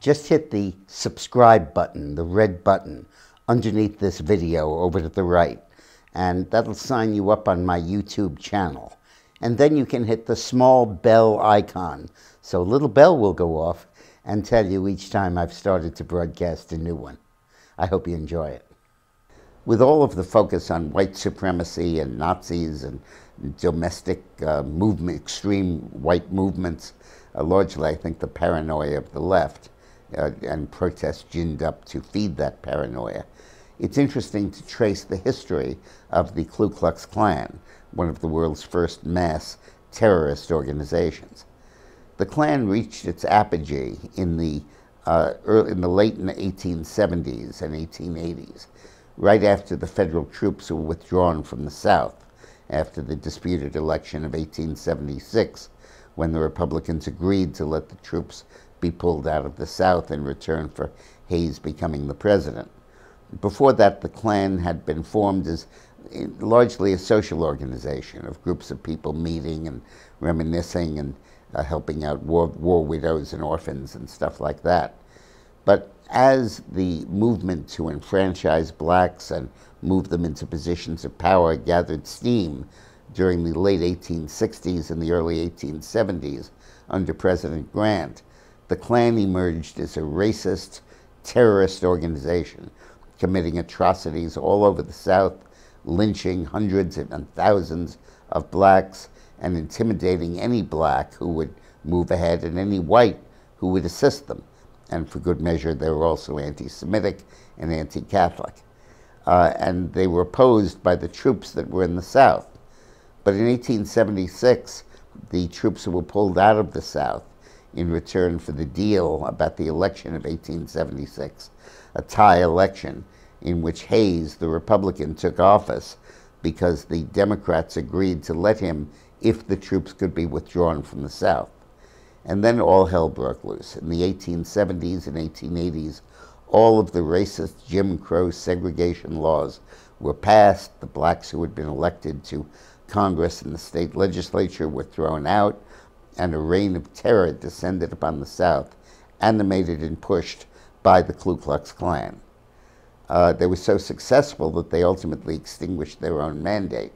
just hit the subscribe button, the red button, underneath this video over to the right, and that'll sign you up on my YouTube channel. And then you can hit the small bell icon, so a little bell will go off and tell you each time I've started to broadcast a new one. I hope you enjoy it. With all of the focus on white supremacy and Nazis and domestic extreme white movements, largely I think the paranoia of the left and protests ginned up to feed that paranoia. It's interesting to trace the history of the Ku Klux Klan, one of the world's first mass terrorist organizations. The Klan reached its apogee in the late 1870s and 1880s, right after the federal troops were withdrawn from the South, after the disputed election of 1876, when the Republicans agreed to let the troops be pulled out of the South in return for Hayes becoming the president. Before that, the Klan had been formed as largely a social organization of groups of people meeting and reminiscing and helping out war widows and orphans and stuff like that. But as the movement to enfranchise blacks and move them into positions of power gathered steam during the late 1860s and the early 1870s under President Grant, the Klan emerged as a racist, terrorist organization, committing atrocities all over the South, lynching hundreds and thousands of blacks, and intimidating any black who would move ahead and any white who would assist them. And for good measure, they were also anti-Semitic and anti-Catholic. And they were opposed by the troops that were in the South. But in 1876, the troops who were pulled out of the South in return for the deal about the election of 1876, a tie election in which Hayes, the Republican, took office because the Democrats agreed to let him if the troops could be withdrawn from the South. And then all hell broke loose. In the 1870s and 1880s, all of the racist Jim Crow segregation laws were passed. The blacks who had been elected to Congress and the state legislature were thrown out, and a reign of terror descended upon the South, animated and pushed by the Ku Klux Klan. They were so successful that they ultimately extinguished their own mandate,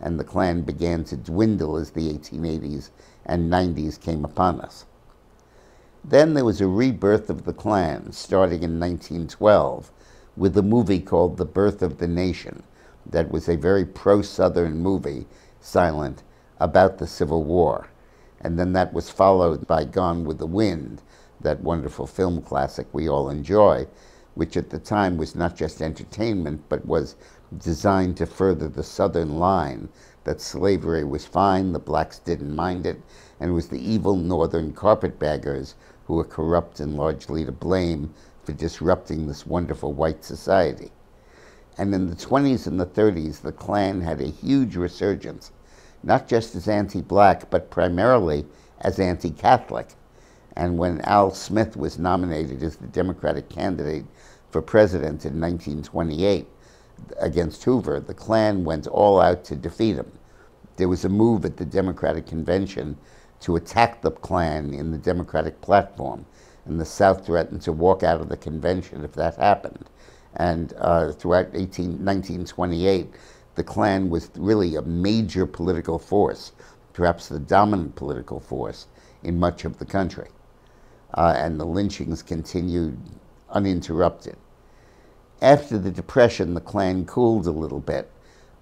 and the Klan began to dwindle as the 1880s and 90s came upon us. Then there was a rebirth of the Klan starting in 1912 with a movie called The Birth of the Nation that was a very pro-Southern movie, silent, about the Civil War. And then that was followed by Gone with the Wind, that wonderful film classic we all enjoy, which at the time was not just entertainment, but was designed to further the Southern line that slavery was fine, the blacks didn't mind it, and it was the evil Northern carpetbaggers who were corrupt and largely to blame for disrupting this wonderful white society. And in the 20s and the 30s, the Klan had a huge resurgence, not just as anti-black, but primarily as anti-Catholic. And when Al Smith was nominated as the Democratic candidate for president in 1928 against Hoover, the Klan went all out to defeat him. There was a move at the Democratic Convention to attack the Klan in the Democratic platform, and the South threatened to walk out of the convention if that happened. And throughout 1928, the Klan was really a major political force, perhaps the dominant political force in much of the country. And the lynchings continued uninterrupted. After the Depression, the Klan cooled a little bit,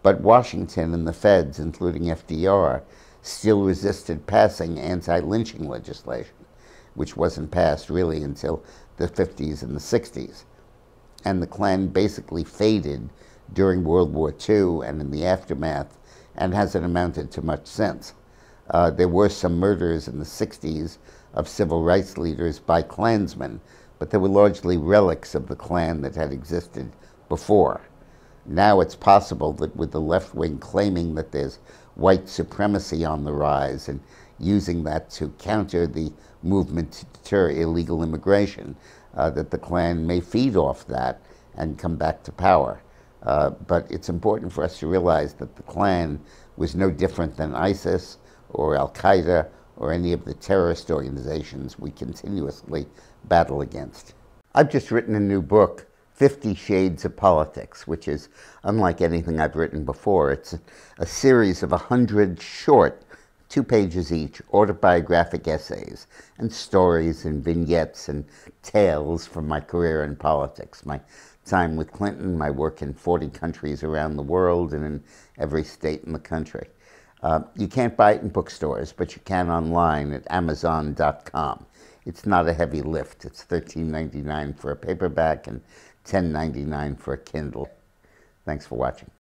but Washington and the feds, including FDR, still resisted passing anti-lynching legislation, which wasn't passed really until the 50s and the 60s. And the Klan basically faded during World War II and in the aftermath, and hasn't amounted to much since. There were some murders in the 60s of civil rights leaders by Klansmen, but they were largely relics of the Klan that had existed before. Now it's possible that with the left wing claiming that there's white supremacy on the rise and using that to counter the movement to deter illegal immigration, that the Klan may feed off that and come back to power. But it's important for us to realize that the Klan was no different than ISIS or Al-Qaeda or any of the terrorist organizations we continuously battle against. I've just written a new book, 50 Shades of Politics, which is unlike anything I've written before. It's a series of 100 short, 2 pages each, autobiographic essays and stories and vignettes and tales from my career in politics, my time with Clinton, my work in 40 countries around the world and in every state in the country. You can't buy it in bookstores, but you can online at Amazon.com. It's not a heavy lift. It's $13.99 for a paperback and $10.99 for a Kindle. Thanks for watching.